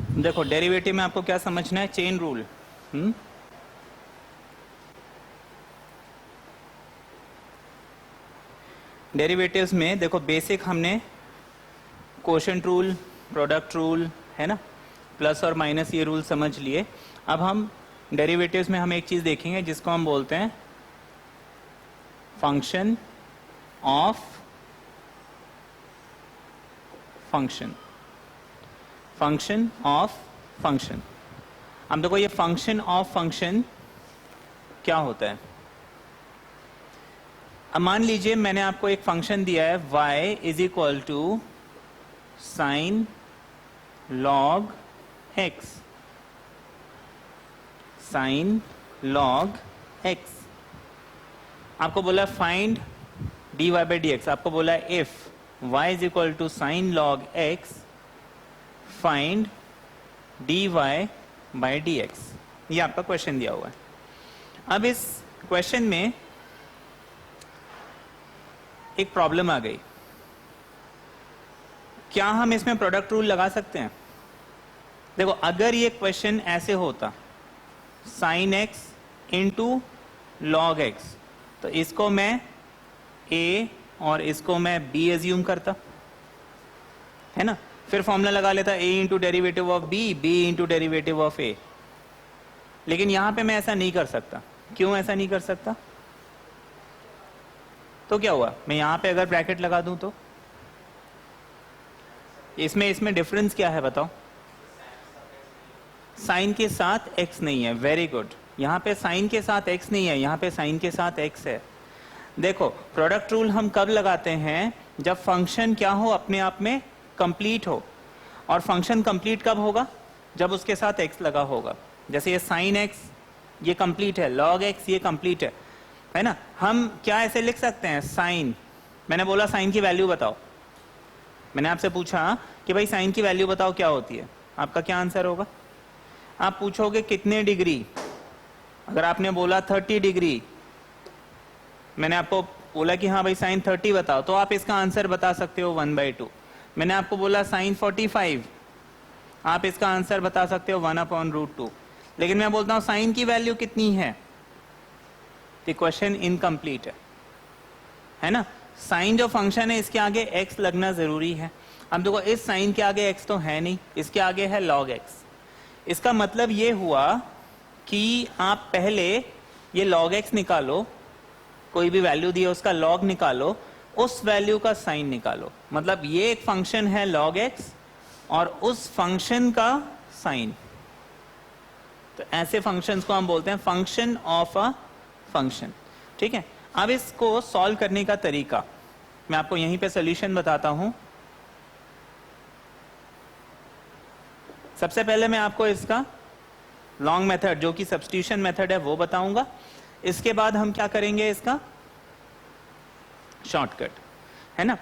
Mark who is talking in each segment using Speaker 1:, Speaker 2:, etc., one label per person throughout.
Speaker 1: देखो डेरिवेटिव में आपको क्या समझना है, चेन रूल। डेरिवेटिव्स में देखो बेसिक हमने कोशेंट रूल, प्रोडक्ट रूल, है ना, प्लस और माइनस ये रूल समझ लिए। अब हम डेरिवेटिव्स में हम एक चीज देखेंगे जिसको हम बोलते हैं function of function. Function of function. अब देखो ये फंक्शन ऑफ फंक्शन क्या होता है। अब मान लीजिए मैंने आपको एक फंक्शन दिया है y is equal to sine log x, sine log x। आपको बोला find dy by D X, आपको बोला if y is equal to sine log x find dy by D X. ये आपका क्वेश्चन दिया हुआ है। अब इस क्वेश्चन में एक प्रॉब्लम आ गई, क्या हम इसमें प्रोडक्ट रूल लगा सकते हैं? देखो अगर ये क्वेश्चन ऐसे होता sine x into log x, तो इसको मैं a और इसको मैं b एज्यूम करता, है ना, फिर फॉर्मूला लगा लेता a into derivative of b, b into derivative of a। लेकिन यहां पे मैं ऐसा नहीं कर सकता। क्यों ऐसा नहीं कर सकता? तो क्या हुआ, मैं यहां पे अगर ब्रैकेट लगा दूं तो इसमें डिफरेंस क्या है बताओ? साइन के साथ x नहीं है। वेरी गुड, यहां पे साइन के साथ x नहीं है, यहां पे साइन के साथ x है। देखो प्रोडक्ट रूल हम कब लगाते हैं? जब फंक्शन क्या हो, अपने आप में कंप्लीट हो। और फंक्शन कंप्लीट कब होगा? जब उसके साथ x लगा होगा। जैसे ये साइन x ये कंप्लीट है, लॉग x ये कंप्लीट है ना। हम क्या ऐसे लिख सकते हैं, साइन, मैंने बोला साइन की वैल्यू बताओ, मैंने आपसे पूछा कि भाई साइन की वैल्यू बताओ क्या होती है, आपका क्या आंसर होगा? आप पूछोगे कितने डिग्री, अगर आपने बोला 30 डिग्री, मैंने आपको बोला कि हाँ भाई साइन 30 बताओ, तो आप इसका आंसर बता सकते हो 1/2। मैंने आपको बोला साइन 45, आप इसका आंसर बता सकते हो 1/√2। लेकिन मैं बोलता हूं साइन की वैल्यू कितनी है, तो क्वेश्चन इनकम्प्लीट है ना। साइन जो फंक्शन है इसके आगे x लगना जरूरी है। अब देखो इस साइन के आगे x तो है नहीं, इसके आगे है log x। इसका मतलब ये हुआ कि आप पहले ये log x निकालो, कोई भी वैल्यू दी है उसका log निकालो, उस वैल्यू का साइन निकालो। मतलब ये एक फंक्शन है log x और उस फंक्शन का साइन। तो ऐसे फंक्शंस को हम बोलते हैं फंक्शन ऑफ अ फंक्शन। ठीक है, अब इसको सॉल्व करने का तरीका मैं आपको यहीं पे सॉल्यूशन बताता हूं। सबसे पहले मैं आपको इसका लॉन्ग मेथड जो कि सब्स्टिट्यूशन मेथड है वो बताऊंगा। इसके बाद हम क्या करेंगे, इसका शॉर्टकट, है ना।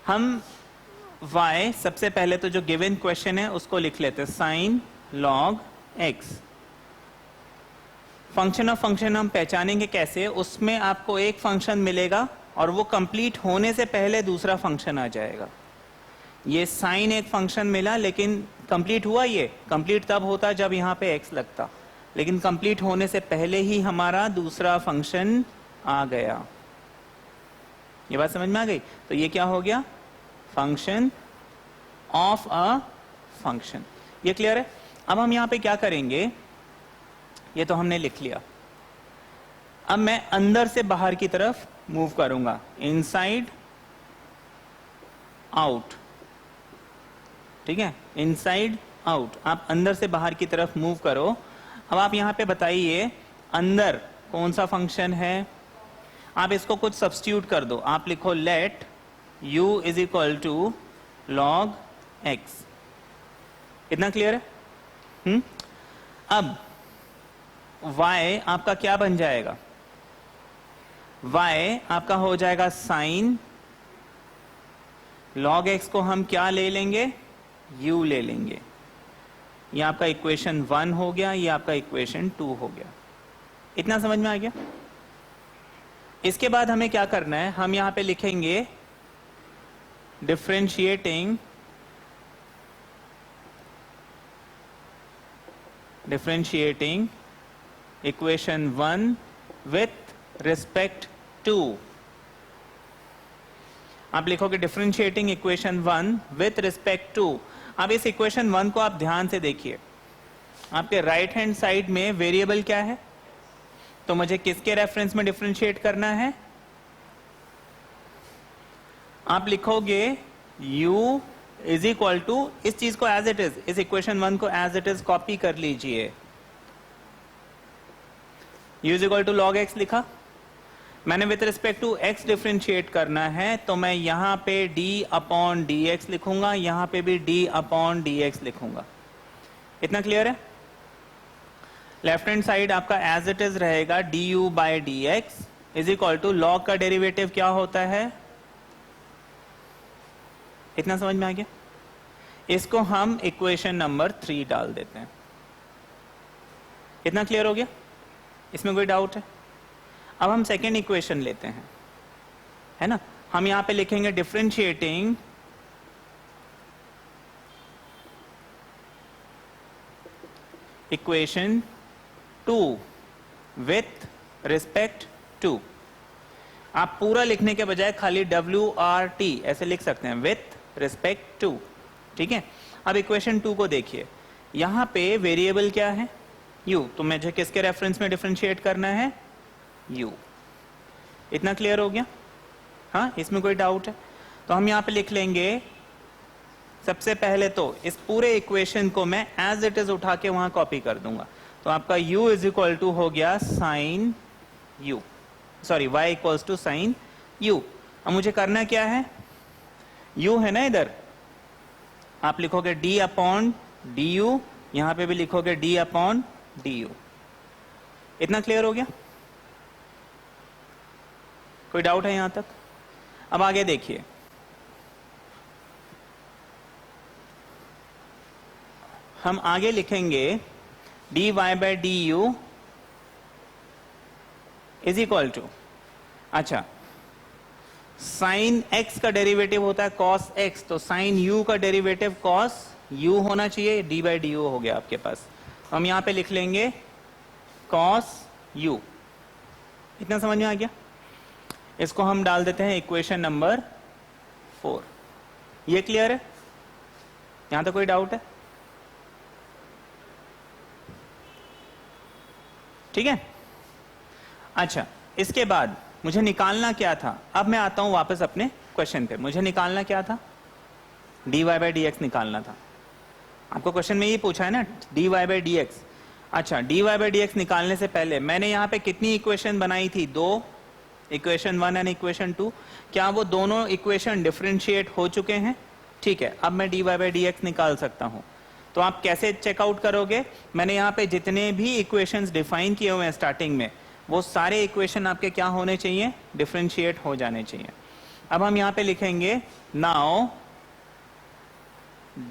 Speaker 1: हम y सबसे पहले तो जो गिवन क्वेश्चन है उसको लिख लेते हैं, sign log x। Function of function हम पहचानेंगे कैसे, उसमें आपको एक फंक्शन मिलेगा और वो कंप्लीट होने से पहले दूसरा फंक्शन आ जाएगा। ये साइन एक फंक्शन मिला, लेकिन कंप्लीट हुआ, ये कंप्लीट तब होता जब यहाँ पे x लगता, लेकिन कंप्लीट होने से पहले ही हमारा दूसरा फंक्शन आ गया। ये बात समझ में आ गई? तो ये क्या हो गया, फंक्शन ऑफ अ फंक्शन। ये क्लियर है? अब हम यहाँ पे क्या करेंगे, ये तो हमने लिख लिया। अब मैं अंदर से बाहर की तरफ मूव करूंगा, इनसाइड आउट। ठीक है, इनसाइड आउट, आप अंदर से बाहर की तरफ मूव करो। अब आप यहां पे बताइए अंदर कौन सा फंक्शन है। आप इसको कुछ सब्स्टिट्यूट कर दो, आप लिखो let u is equal to log x। इतना क्लियर है? अब y आपका क्या बन जाएगा, y आपका हो जाएगा साइन log x को हम क्या ले लेंगे, u ले लेंगे। ये आपका इक्वेशन 1 हो गया, ये आपका इक्वेशन 2 हो गया। इतना समझ में आ गया? इसके बाद हमें क्या करना है, हम यहां पे लिखेंगे differentiating differentiating equation 1 with respect to, आप लिखोगे differentiating equation 1 with respect to. अब इस इक्वेशन 1 को आप ध्यान से देखिए, आपके राइट हैंड साइड में वेरिएबल क्या है, तो मुझे किसके रेफरेंस में डिफरेंशिएट करना है, आप लिखोगे u इज इक्वल टू, इस चीज को एज इट इज, इस इक्वेशन 1 को एज इट इज कॉपी कर लीजिए, u is equal to log x लिखा, मैंने with respect to x differentiate करना है, तो मैं यहां पे d अपॉन dx लिखूंगा, यहां पे भी d अपॉन dx लिखूंगा। इतना क्लियर है? लेफ्ट हैंड साइड आपका एज इट इज रहेगा du by dx is equal to log का डेरिवेटिव क्या होता है, इतना समझ में आ गया? इसको हम इक्वेशन नंबर 3 डाल देते हैं। इतना क्लियर हो गया? इसमें कोई डाउट है? अब हम सेकेंड इक्वेशन लेते हैं, है ना, हम यहां पे लिखेंगे differentiating equation 2 with respect to. आप पूरा लिखने के बजाय खाली WRT ऐसे लिख सकते हैं, विथ रिस्पेक्ट टू, ठीक है। अब इक्वेशन 2 को देखिए, यहां पे वेरिएबल क्या है, u, तो मुझे किसके रेफरेंस में डिफरेंशिएट करना है, u। इतना क्लियर हो गया? हाँ, इसमें कोई डाउट है? तो हम यहां पे लिख लेंगे, सबसे पहले तो इस पूरे इक्वेशन को मैं एज इट इज उठा के वहां कॉपी कर दूंगा, तो आपका u इज इक्वल टू हो गया sine u, sorry y equals to sine u। अब मुझे करना क्या है, u है ना इधर, आप लिखोगे d अपॉन du, यहां पे भी लिखोगे d अपॉन du। इतना क्लियर हो गया? कोई डाउट है यहां तक? अब आगे देखिए, हम आगे लिखेंगे dy by du is equal to, अच्छा, साइन x का डेरिवेटिव होता है cos x, तो साइन u का डेरिवेटिव cos u होना चाहिए, d बाई du हो गया आपके पास। हम यहां पे लिख लेंगे cos u। इतना समझ में आ गया? इसको हम डाल देते हैं इक्वेशन नंबर 4। ये क्लियर है? यहां तो कोई डाउट है? ठीक है, अच्छा, इसके बाद मुझे निकालना क्या था, अब मैं आता हूं वापस अपने क्वेश्चन पे। मुझे निकालना क्या था, dy बाई dx निकालना था। आपको क्वेश्चन में ये पूछा है ना, dy बाई dx। अच्छा, dy बाई dx निकालने से पहले मैंने यहाँ पे कितनी इक्वेशन बनाई थी, 2, इक्वेशन 1 एंड इक्वेशन 2। क्या वो दोनों इक्वेशन डिफरेंशिएट हो चुके हैं? ठीक है, अब मैं dy बाई dx निकाल सकता हूँ। तो आप कैसे चेकआउट करोगे, मैंने यहाँ पे जितने भी इक्वेशंस डिफाइन किए हुए हैं स्टार्टिंग में, वो सारे इक्वेशन आपके क्या होने चाहिए, डिफरेंशिएट हो जाने चाहिए। अब हम यहाँ पे लिखेंगे now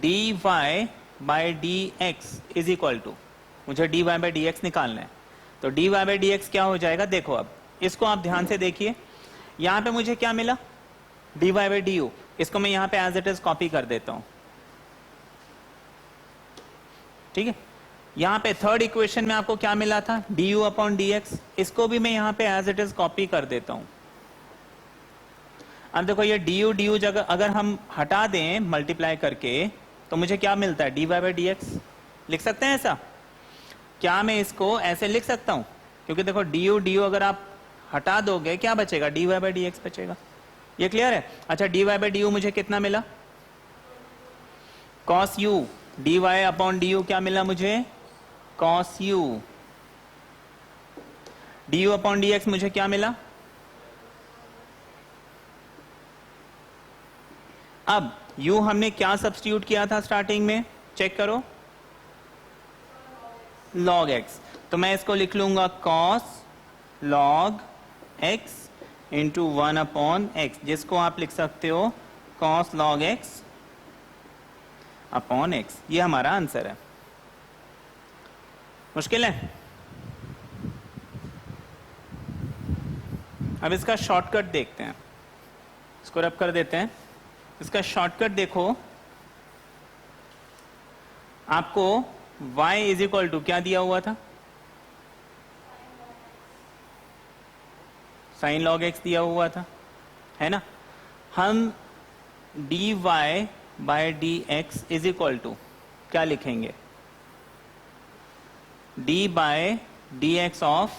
Speaker 1: dy by dx is equal to, मुझे dy बाई dx निकालना है, तो dy बाई dx क्या हो जाएगा, देखो अब इसको आप ध्यान से देखिए, यहाँ पे मुझे क्या मिला, dy बाई du, इसको मैं यहाँ पे एज इट इज कॉपी कर देता हूँ, ठीक है। यहाँ पे थर्ड इक्वेशन में आपको क्या मिला था, du अपॉन dx, इसको भी मैं यहाँ पे एज इट इज कॉपी कर देता हूँ। अब देखो ये du जगह अगर हम हटा दें मल्टीप्लाई करके, तो मुझे क्या मिलता है, dy बाई dx। लिख सकते हैं ऐसा? क्या मैं इसको ऐसे लिख सकता हूँ? क्योंकि देखो du अगर आप हटा दोगे क्या बचेगा, dy बाई dx बचेगा। ये क्लियर है? अच्छा, dy बाई du मुझे कितना मिला, cos u, dy upon du क्या मिला मुझे, cos u, du upon dx मुझे क्या मिला। अब u हमने क्या सब्स्टिट्यूट किया था स्टार्टिंग में, चेक करो, log x, तो मैं इसको लिख लूंगा cos log x into 1 upon x, जिसको आप लिख सकते हो cos log x upon x। ये हमारा आंसर है। मुश्किल है? अब इसका शॉर्टकट देखते हैं, इसको रब कर देते हैं। इसका शॉर्टकट देखो, आपको y इज इक्वल टू क्या दिया हुआ था, साइन लॉग x दिया हुआ था, है ना। हम dy by dx is equal to क्या लिखेंगे, d by dx of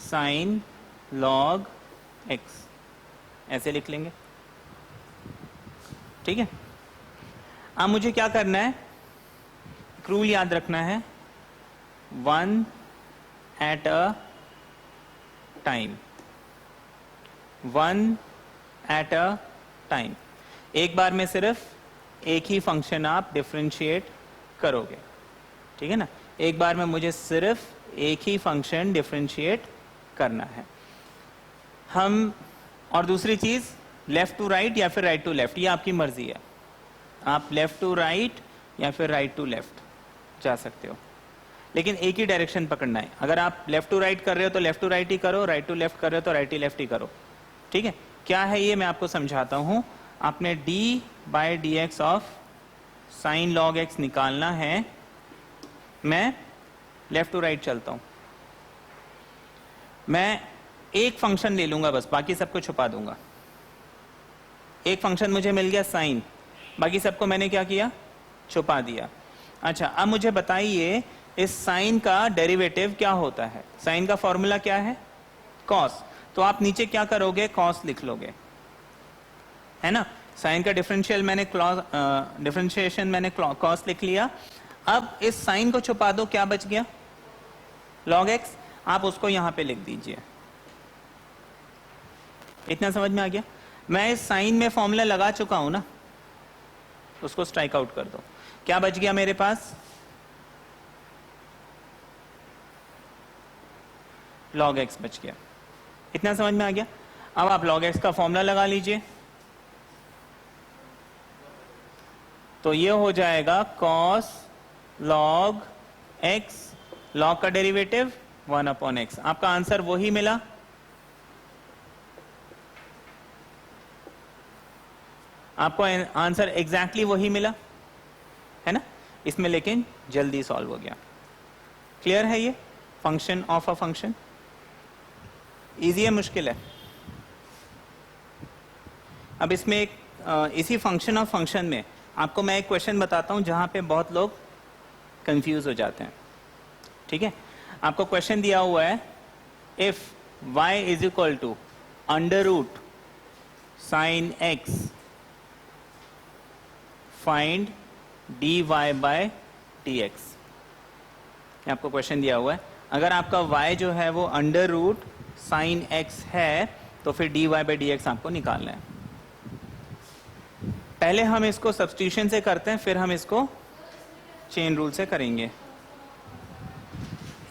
Speaker 1: sine log x, ऐसे लिख लेंगे, ठीक है। अब मुझे क्या करना है, रूल याद रखना है, 1 at a time, 1 at a time. एक बार में सिर्फ एक ही फंक्शन आप डिफरेंशिएट करोगे, ठीक है ना। एक बार में मुझे सिर्फ एक ही फंक्शन डिफरेंशिएट करना है। हम और दूसरी चीज लेफ्ट टू राइट या फिर राइट टू लेफ्ट, ये आपकी मर्जी है, आप लेफ्ट टू राइट या फिर राइट टू लेफ्ट जा सकते हो, लेकिन एक ही डायरेक्शन पकड़ना है। अगर आप लेफ्ट टू राइट कर रहे हो तो लेफ्ट टू राइट ही करो, राइट टू लेफ्ट कर रहे हो तो राइट टू लेफ्ट ही करो, ठीक है। क्या है ये मैं आपको समझाता हूं। आपने d by D X of sine log x निकालना है। मैं लेफ्ट टू राइट चलता हूं, मैं एक फंक्शन ले लूंगा बस, बाकी सबको छुपा दूंगा। एक फंक्शन मुझे मिल गया साइन, बाकी सबको मैंने क्या किया, छुपा दिया। अच्छा, अब मुझे बताइए इस साइन का डेरिवेटिव क्या होता है। साइन का फॉर्मूला क्या है, कॉस। तो आप नीचे क्या करोगे, कॉस लिख लोगे, है ना। साइन का डिफरेंशियल मैंने डिफरेंशिएशन मैंने कॉस लिख लिया। अब इस साइन को छुपा दो, क्या बच गया, लॉग एक्स। आप उसको यहां पे लिख दीजिए। इतना समझ में आ गया। मैं इस साइन में फॉर्मूला लगा चुका हूं ना, उसको स्ट्राइक आउट कर दो। क्या बच गया मेरे पास, log x बच गया। इतना समझ में आ गया। अब आप log x का फॉर्मूला लगा लीजिए, तो ये हो जाएगा cos log x, log का डेरिवेटिव 1 अपॉन x। आपका आंसर वही मिला, आपको आंसर एग्जैक्टली वही मिला, है ना। इसमें लेकिन जल्दी सॉल्व हो गया। क्लियर है ये function of a function. Easy है, मुश्किल है। अब इसमें एक इसी फंक्शन ऑफ फंक्शन में आपको मैं एक क्वेश्चन बताता हूं जहां पे बहुत लोग कंफ्यूज हो जाते हैं, ठीक है। आपको क्वेश्चन दिया हुआ है, if y is equal to under root sine x, find dy by dx। आपको क्वेश्चन दिया हुआ है, अगर आपका y जो है वो अंडर रूट साइन x है तो फिर dy बाय dx आपको निकालना है। पहले हम इसको सब्स्टिट्यूशन से करते हैं, फिर हम इसको चेन रूल से करेंगे।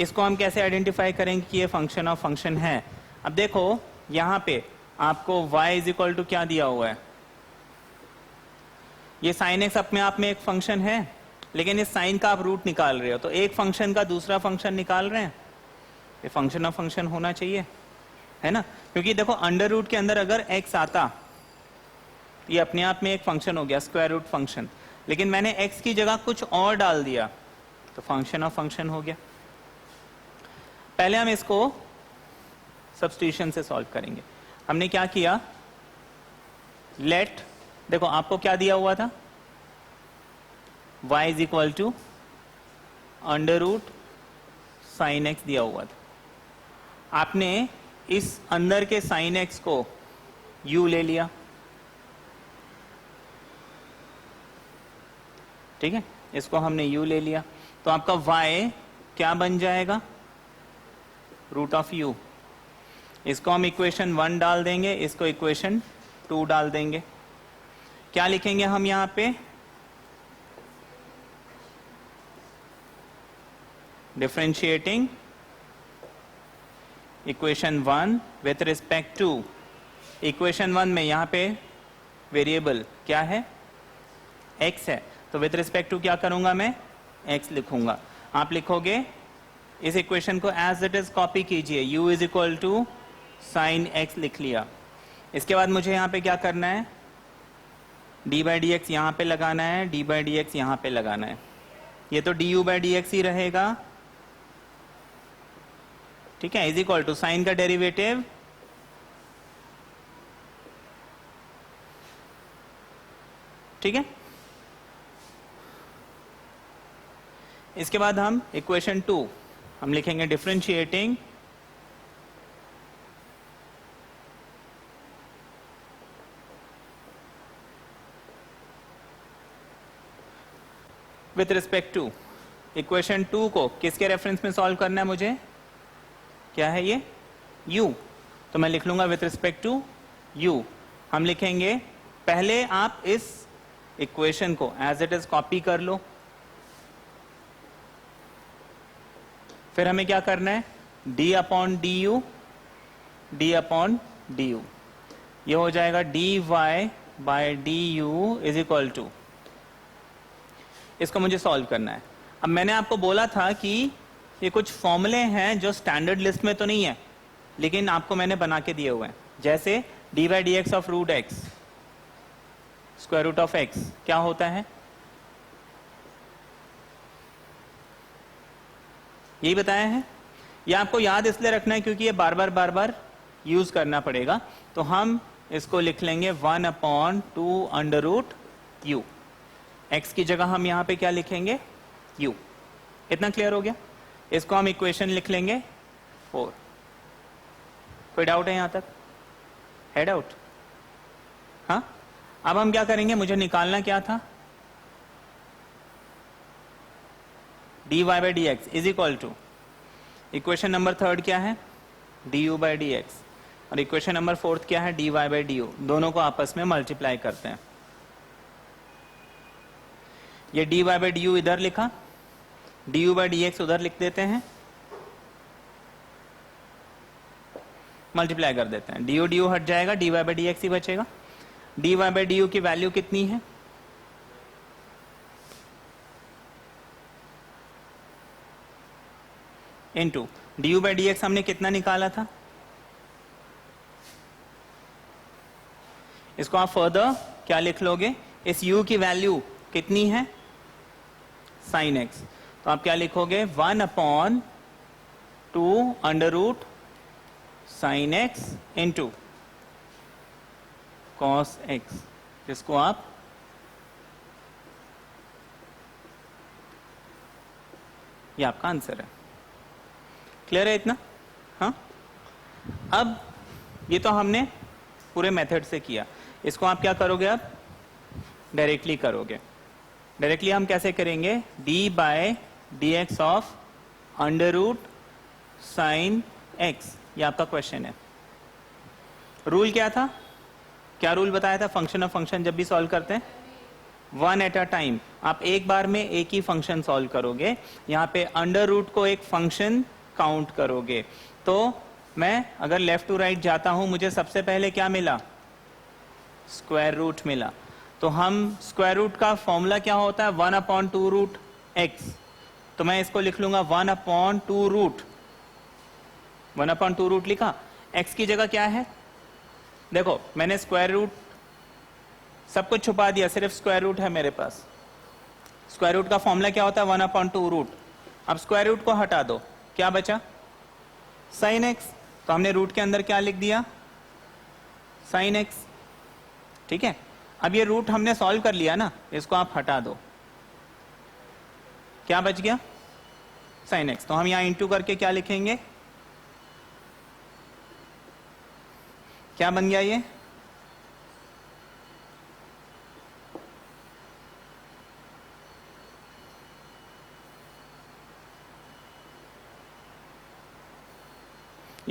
Speaker 1: इसको हम कैसे आइडेंटिफाई करेंगे कि ये फंक्शन ऑफ फंक्शन है। अब देखो यहां पे आपको y इज इक्वल टू क्या दिया हुआ है, ये साइन एक्स अपने आप में एक फंक्शन है, लेकिन इस साइन का आप रूट निकाल रहे हो, तो एक फंक्शन का दूसरा फंक्शन निकाल रहे हैं, ये फंक्शन ऑफ फंक्शन होना चाहिए, है ना। क्योंकि देखो अंडर रूट के अंदर अगर x आता, ये अपने आप में एक फंक्शन हो गया, स्क्वायर रूट फंक्शन, लेकिन मैंने x की जगह कुछ और डाल दिया तो फंक्शन ऑफ फंक्शन हो गया। पहले हम इसको सब्स्टिट्यूशन से सॉल्व करेंगे। हमने क्या किया, लेट, देखो आपको क्या दिया हुआ था, y is equal to under root sine X दिया हुआ था। आपने इस अंदर के साइन एक्स को u ले लिया, ठीक है, इसको हमने u ले लिया, तो आपका y क्या बन जाएगा, रूट ऑफ u। इसको हम इक्वेशन 1 डाल देंगे, इसको इक्वेशन 2 डाल देंगे। क्या लिखेंगे हम यहां पे, differentiating equation 1 with respect to equation 1 में यहां पे वेरिएबल क्या है, x है, तो विथ रिस्पेक्ट टू क्या करूंगा मैं, x लिखूंगा। आप लिखोगे इस इक्वेशन को एज इट इज कॉपी कीजिए, u is equal to sine x लिख लिया। इसके बाद मुझे यहां पे क्या करना है, d बाई डी एक्स यहां पे लगाना है, d बाई डी एक्स यहां पे लगाना है, ये तो D U by D X ही रहेगा, ठीक है, इज इक्वल टू साइन का डेरिवेटिव ठीक है। इसके बाद हम इक्वेशन 2 हम लिखेंगे differentiating with respect to equation 2 को किसके रेफरेंस में सॉल्व करना है मुझे, क्या है ये u, तो मैं लिख लूंगा विथ रिस्पेक्ट टू u। हम लिखेंगे पहले आप इस इक्वेशन को एज इट इज कॉपी कर लो, फिर हमें क्या करना है d upon D U, D upon D U, ये हो जाएगा dy by D U is equal to, इसको मुझे सॉल्व करना है। अब मैंने आपको बोला था कि ये कुछ फॉर्मूले हैं जो स्टैंडर्ड लिस्ट में तो नहीं है, लेकिन आपको मैंने बना के दिए हुए हैं, जैसे D by D X of root X square root of X क्या होता है, यही बताया है। ये आपको याद इसलिए रखना है क्योंकि ये बार बार यूज करना पड़ेगा, तो हम इसको लिख लेंगे 1 upon 2 under root U, X की जगह हम यहां पे क्या लिखेंगे u। इतना क्लियर हो गया, इसको हम इक्वेशन लिख लेंगे 4। कोई डाउट है यहां तक, है डाउट, हाँ। अब हम क्या करेंगे, मुझे निकालना क्या था, dy by D X is equal to, equation number 3 क्या है du बाई डी एक्स, और इक्वेशन नंबर 4 क्या है dy बाई डी यू, दोनों को आपस में मल्टीप्लाई करते हैं। ये dy बाई डी यू इधर लिखा, du बाई डी एक्स उधर लिख देते हैं, मल्टीप्लाई कर देते हैं, du हट जाएगा, dy बाई डी एक्स ही बचेगा। dy बाई डी यू की वैल्यू कितनी है, into du by D x हमने कितना निकाला था, इसको आप फर्दर क्या लिख लोगे, इस u की वैल्यू कितनी है साइन x, तो आप क्या लिखोगे 1 upon 2 under root sine x into cos x, जिसको आप ये आपका आंसर है। क्लियर है इतना, हाँ। अब ये तो हमने पूरे मेथड से किया, इसको आप क्या करोगे, अब डायरेक्टली करोगे। डायरेक्टली हम कैसे करेंगे, d by D X of under root sine x, ये आपका क्वेश्चन है। रूल क्या था, क्या रूल बताया था, फंक्शन ऑफ फंक्शन जब भी सॉल्व करते हैं 1 एट अ टाइम, आप एक बार में एक ही फंक्शन सॉल्व करोगे, यहाँ पे अंडर रूट को एक फंक्शन काउंट करोगे। तो मैं अगर लेफ्ट टू राइट जाता हूं, मुझे सबसे पहले क्या मिला, स्क्वायर रूट मिला, तो हम स्क्वायर रूट का फॉर्मूला क्या होता है 1 अपॉन 2 रूट एक्स, तो मैं इसको लिख लूंगा 1 अपॉन 2 रूट, 1 अपॉन 2 रूट लिखा, एक्स की जगह क्या है, देखो मैंने स्क्वायर रूट सब कुछ छुपा दिया, सिर्फ स्क्वायर रूट है मेरे पास। स्क्वायर रूट का फॉर्मूला क्या होता है 1 अपॉन 2 रूट, अब स्क्वायर रूट को हटा दो, क्या बचा साइन एक्स, तो हमने रूट के अंदर क्या लिख दिया साइन एक्स, ठीक है। अब ये रूट हमने सॉल्व कर लिया ना, इसको आप हटा दो, क्या बच गया साइन एक्स, तो हम यहां इंटू करके क्या लिखेंगे, क्या बन गया ये,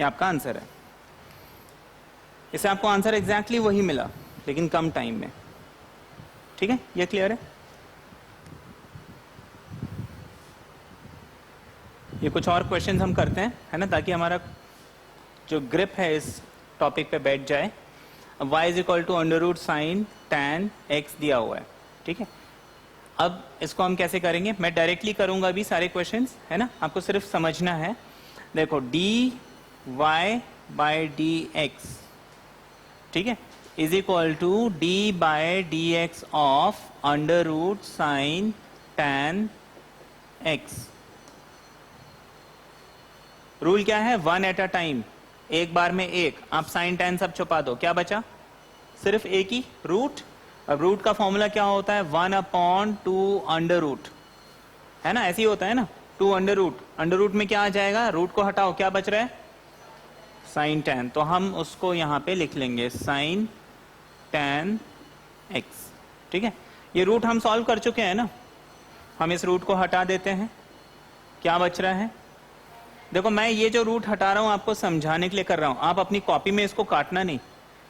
Speaker 1: आपका आंसर है। इसे आपको आंसर एग्जैक्टली वही मिला, लेकिन कम टाइम में, ठीक है, ये क्लियर है। ये कुछ और क्वेश्चंस हम करते हैं, है ना, ताकि हमारा जो ग्रिप है इस टॉपिक पे बैठ जाए। y is equal to under root sine tan x दिया हुआ है, ठीक है। अब इसको हम कैसे करेंगे, मैं डायरेक्टली करूंगा अभी सारे क्वेश्चंस, है ना, आपको सिर्फ समझना है। देखो dy बाय डी एक्स, ठीक है, is equal to d by D X of under root sine tan X. Rule क्या है? 1 एट अ टाइम, एक बार में एक। आप साइन टेन सब छुपा दो, क्या बचा? सिर्फ एक ही रूट। अब रूट का फॉर्मूला क्या होता है? 1/2 अंडर रूट, है ना? ऐसे ही होता है ना, 2 अंडर रूट। अंडर रूट में क्या आ जाएगा? रूट को हटाओ, क्या बच रहा है? Sine tan. तो हम उसको यहां पे लिख लेंगे साइन टेन एक्स। ठीक है, ये रूट हम सॉल्व कर चुके हैं ना, हम इस रूट को हटा देते हैं। क्या बच रहा है? देखो, मैं ये जो रूट हटा रहा हूं आपको समझाने के लिए कर रहा हूं, आप अपनी कॉपी में इसको काटना नहीं।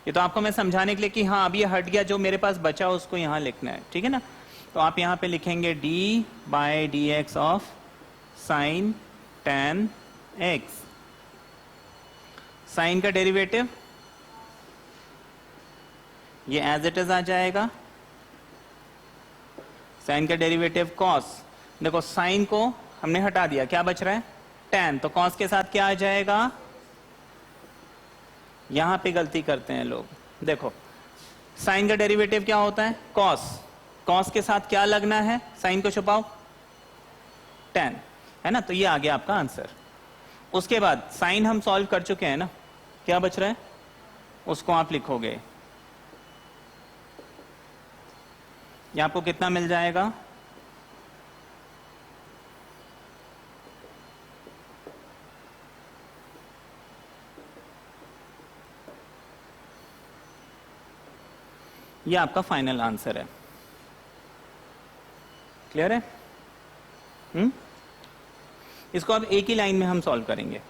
Speaker 1: ये तो आपको मैं समझाने के लिए कि हाँ अब ये हट गया, जो मेरे पास बचा उसको यहां लिखना है। ठीक है ना? तो आप यहां पे लिखेंगे d/dx of sine tan X. Sine का डेरिवेटिव ये एज इट इज आ जाएगा, साइन का डेरिवेटिव कॉस। देखो साइन को हमने हटा दिया, क्या बच रहा है? टेन। तो कॉस के साथ क्या आ जाएगा? यहां पे गलती करते हैं लोग। देखो साइन का डेरिवेटिव क्या होता है? कॉस। कॉस के साथ क्या लगना है? साइन को छुपाओ, टेन, है ना? तो ये आ गया आपका आंसर। उसके बाद साइन हम सॉल्व कर चुके हैं ना, क्या बच रहा है? उसको आप लिखोगे, ये आपको कितना मिल जाएगा? ये आपका फाइनल आंसर है। क्लियर है? इसको अब एक ही लाइन में हम सॉल्व करेंगे।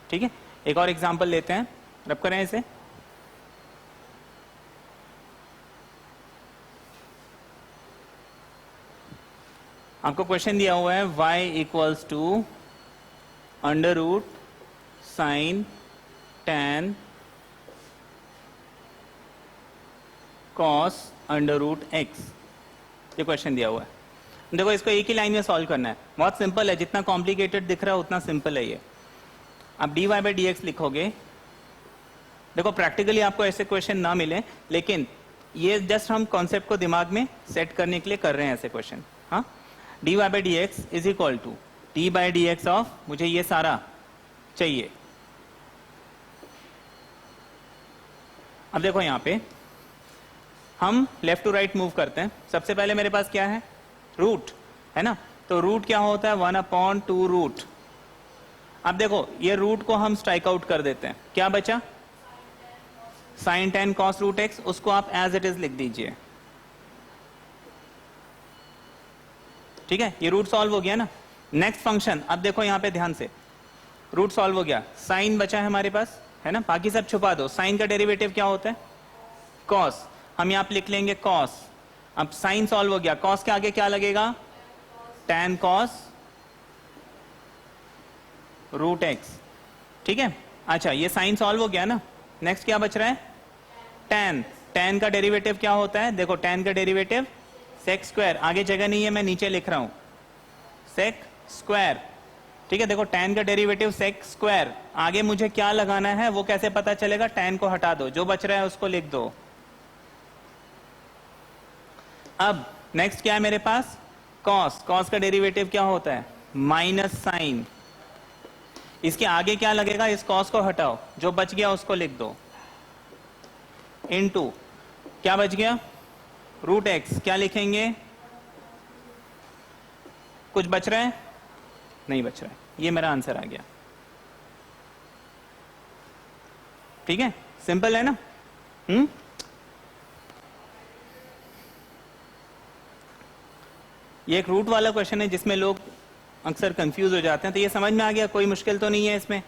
Speaker 1: ठीक है, एक और एग्जांपल लेते हैं, रब करें इसे। आपको क्वेश्चन दिया हुआ है y equals to under root sine tan cos under root X. ये क्वेश्चन दिया हुआ है। देखो इसको एक ही लाइन में सॉल्व करना है, बहुत सिंपल है। जितना कॉम्प्लिकेटेड दिख रहा है उतना सिंपल है ये। आप dy/dx लिखोगे। देखो प्रैक्टिकली आपको ऐसे क्वेश्चन ना मिले, लेकिन ये जस्ट हम कॉन्सेप्ट को दिमाग में सेट करने के लिए कर रहे हैं ऐसे क्वेश्चन। हाँ, dy/dx is equal to d/dx of, मुझे ये सारा चाहिए। अब देखो यहां पे हम लेफ्ट टू राइट मूव करते हैं। सबसे पहले मेरे पास क्या है? रूट, है ना? तो रूट क्या होता है? 1/2 रूट। अब देखो ये रूट को हम स्ट्राइक आउट कर देते हैं, क्या बचा? Sine tan cos root X. उसको आप एज इट इज लिख दीजिए। ठीक है, ये रूट सॉल्व हो गया ना। नेक्स्ट फंक्शन, अब देखो यहां पे ध्यान से, रूट सॉल्व हो गया, साइन बचा है हमारे पास, है ना? बाकी सब छुपा दो। साइन का डेरिवेटिव क्या होता है? कॉस। हम यहां पे लिख लेंगे कॉस। अब साइन सॉल्व हो गया, कॉस के आगे क्या लगेगा? Tan cos root X. ठीक है, अच्छा ये साइन सॉल्व हो गया ना। नेक्स्ट क्या बच रहा है? टेन। टेन का डेरिवेटिव क्या होता है? देखो टेन का डेरिवेटिव सेक स्क्वायर। आगे जगह नहीं है, मैं नीचे लिख रहा हूं सेक स्क्वायर। ठीक है, देखो टेन का डेरिवेटिव सेक स्क्वायर। आगे मुझे क्या लगाना है वो कैसे पता चलेगा? टेन को हटा दो, जो बच रहा है उसको लिख दो। अब नेक्स्ट क्या है मेरे पास? कॉस। कॉस का डेरिवेटिव क्या होता है? Minus sine. इसके आगे क्या लगेगा? इस कॉस को हटाओ, जो बच गया उसको लिख दो, इनटू क्या बच गया? Root X. क्या लिखेंगे? कुछ बच रहा है? नहीं बच रहा है। ये मेरा आंसर आ गया। ठीक है, सिंपल है ना? ये एक रूट वाला क्वेश्चन है जिसमें लोग अक्सर कंफ्यूज हो जाते हैं, तो ये समझ में आ गया, कोई मुश्किल तो नहीं है इसमें।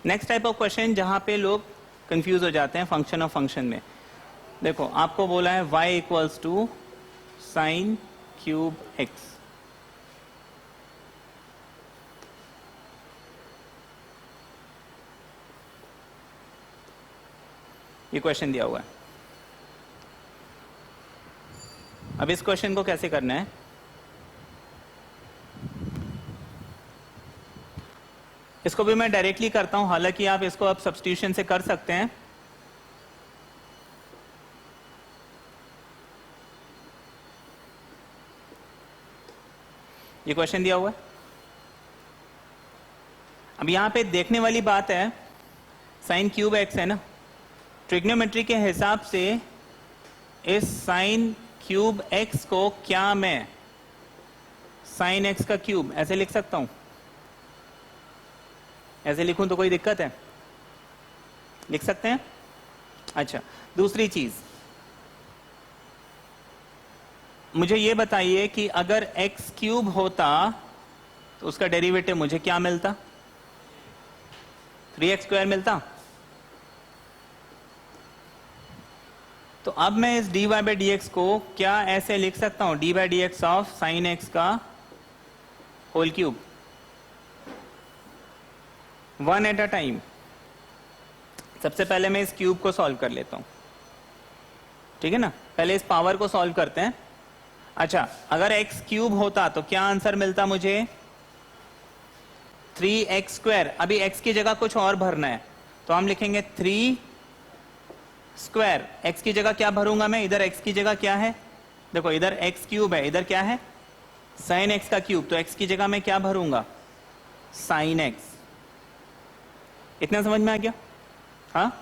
Speaker 1: नेक्स्ट टाइप ऑफ क्वेश्चन जहां पे लोग कंफ्यूज हो जाते हैं फंक्शन ऑफ फंक्शन में। देखो आपको बोला है y equals to sine cube X. ये क्वेश्चन दिया हुआ है। अब इस क्वेश्चन को कैसे करना है? इसको भी मैं डायरेक्टली करता हूं, हालांकि आप इसको अब सब्स्टिट्यूशन से कर सकते हैं। ये क्वेश्चन दिया हुआ है, अब यहाँ पे देखने वाली बात है, साइन क्यूब एक्स है ना, ट्रिग्नोमेट्री के हिसाब से इस साइन क्यूब एक्स को क्या मैं साइन एक्स का क्यूब ऐसे लिख सकता हूं? ऐसे लिखूं तो कोई दिक्कत है? लिख सकते हैं? अच्छा, दूसरी चीज मुझे ये बताइए कि अगर एक्स क्यूब होता तो उसका डेरिवेटिव मुझे क्या मिलता? 3x² मिलता। तो अब मैं इस dy बाई डी एक्स को क्या ऐसे लिख सकता हूं? dy by D X of sine X का whole cube, 1 at a time. सबसे पहले मैं इस क्यूब को सॉल्व कर लेता हूं, ठीक है ना? पहले इस पावर को सॉल्व करते हैं। अच्छा, अगर x क्यूब होता तो क्या आंसर मिलता मुझे? 3x²। अभी x की जगह कुछ और भरना है, तो हम लिखेंगे 3 स्क्वायर। x की जगह क्या भरूंगा मैं? इधर x की जगह क्या है? देखो, इधर x क्यूब है, इधर क्या है? साइन x का क्यूब। तो x की जगह मैं क्या भरूंगा? Sign x। इतना समझ में आ गया? हाँ।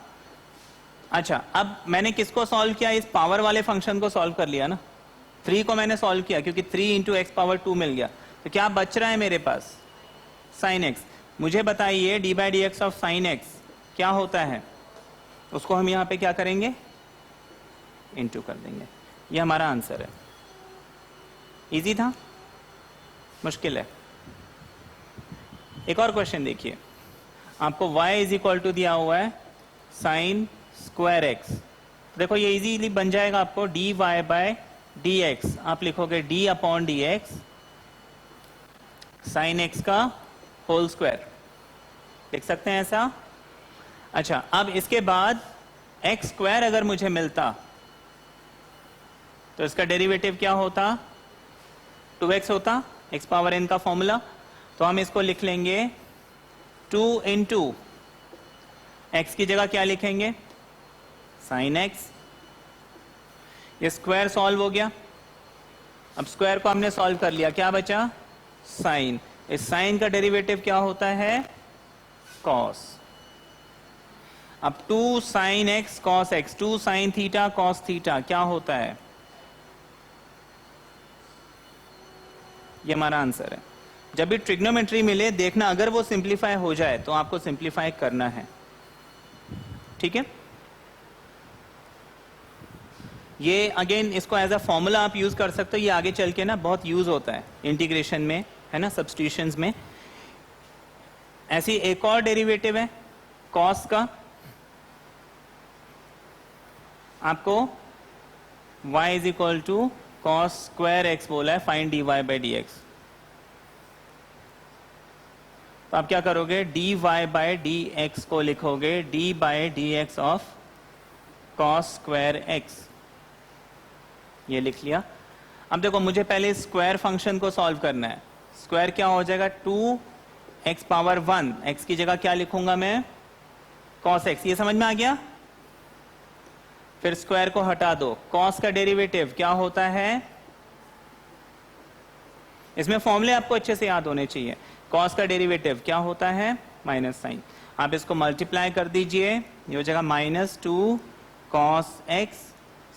Speaker 1: अच्छा, अब मैंने किसको सॉल्व किया? इस पावर वाले फंक्शन को सॉल्व कर लिया ना। 3 को मैंने सॉल्व किया क्योंकि 3 इंटू एक्स पावर 2 मिल गया। तो क्या बच रहा है मेरे पास? Sine x. मुझे बताइए D by D X of sine x क्या होता है? उसको हम यहां पे क्या करेंगे? इंटू कर देंगे। ये हमारा आंसर है। इजी था? मुश्किल है? एक और क्वेश्चन देखिए, आपको y इज इक्वल टू दिया हुआ है साइन स्क्वायर एक्स। देखो, ये इजीली बन जाएगा आपको dy बाय डी एक्स। आप लिखोगे d upon D x sine X का होल स्क्वायर, लिख सकते हैं ऐसा। अच्छा, अब इसके बाद एक्स स्क्वायर अगर मुझे मिलता तो इसका डेरिवेटिव क्या होता? 2x होता, x पावर n का फॉर्मूला। तो हम इसको लिख लेंगे 2 इंटू एक्स की जगह क्या लिखेंगे? Sign X. ये स्क्वायर सॉल्व हो गया। अब स्क्वायर को हमने सॉल्व कर लिया, क्या बचा? साइन। इस साइन का डेरिवेटिव क्या होता है? कॉस। अब 2 sine x cos x, 2 sine theta cos theta क्या होता है? ये हमारा आंसर है। जब भी ट्रिग्नोमेट्री मिले देखना, अगर वो सिंप्लीफाई हो जाए तो आपको सिंप्लीफाई करना है, ठीक है? ये अगेन इसको एज अ फॉर्मूला आप यूज कर सकते हो। ये आगे चल के ना बहुत यूज होता है इंटीग्रेशन में, है ना, सब्स्टिट्यूशंस में। ऐसी एक और डेरिवेटिव है कॉस का, आपको y is equal to cos square X बोला है, find dy by D X. तो आप क्या करोगे? dy बाई डी एक्स को लिखोगे d by D X of cos square x. ये लिख लिया। अब देखो, मुझे पहले स्क्वायर फंक्शन को सॉल्व करना है। स्क्वायर क्या हो जाएगा? 2x power 1। x की जगह क्या लिखूंगा मैं? Cos x. ये समझ में आ गया? फिर स्क्वायर को हटा दो। कॉस का डेरिवेटिव क्या होता है? इसमें फॉर्मूले आपको अच्छे से याद होने चाहिए। कॉस का डेरिवेटिव क्या होता है? Minus sine. आप इसको मल्टीप्लाई कर दीजिए, ये हो जाएगा -2 कॉस एक्स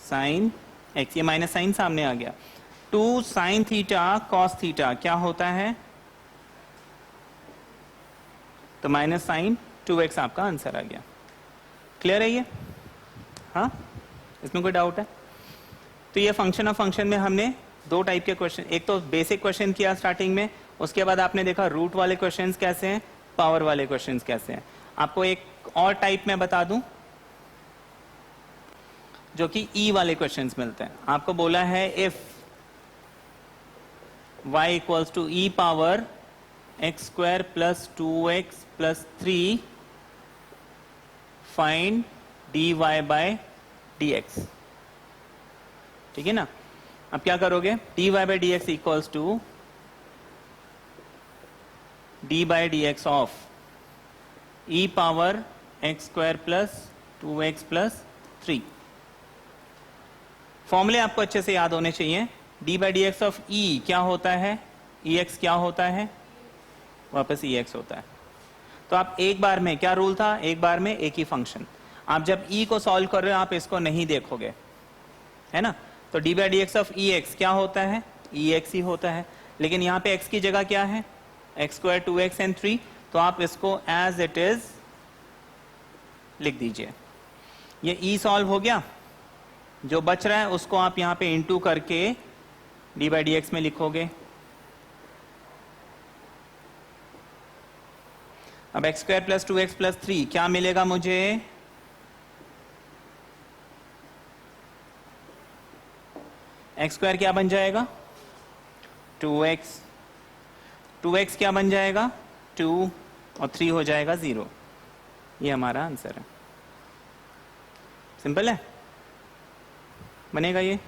Speaker 1: साइन एक्स। ये माइनस साइन सामने आ गया। 2 साइन थीटा कॉस थीटा क्या होता है? तो माइनस साइन 2x आपका आंसर आ गया। क्लियर है ये? हाँ, इसमें कोई डाउट है? तो ये फंक्शन ऑफ फंक्शन में हमने 2 टाइप के क्वेश्चन, एक तो बेसिक क्वेश्चन किया स्टार्टिंग में, उसके बाद आपने देखा रूट वाले क्वेश्चंस कैसे हैं, पावर वाले क्वेश्चंस कैसे हैं। आपको एक और टाइप में बता दूं जो कि ई वाले क्वेश्चंस मिलते हैं। आपको बोला है if y equals to E power X square plus 2x plus 3 find dy by dx। ठीक है ना? अब क्या करोगे? dy by dx equals to d by dx of e power X square plus 2x plus 3। फॉर्मूले आपको अच्छे से याद होने चाहिए। d by D X of E क्या होता है? ex क्या होता है? वापस ex होता है। तो आप एक बार में, क्या रूल था, एक बार में एक ही फंक्शन। आप जब ई को सॉल्व कर रहे हो आप इसको नहीं देखोगे, है ना। तो D by D X of E x क्या होता है, ई एक्स ही होता है। लेकिन यहाँ पे एक्स की जगह क्या है, एक्स स्क्वायर 2x एंड 3, तो आप इसको एज इट इज लिख दीजिए। ये ई सॉल्व हो गया, जो बच रहा है उसको आप यहाँ पे इंटू करके डी बाई डी एक्स में लिखोगे। अब x square plus 2x plus 3 क्या मिलेगा मुझे, एक्स स्क्वायर क्या बन जाएगा 2x, 2x क्या बन जाएगा 2 और 3 हो जाएगा 0। ये हमारा आंसर है। सिंपल है, बनेगा ये।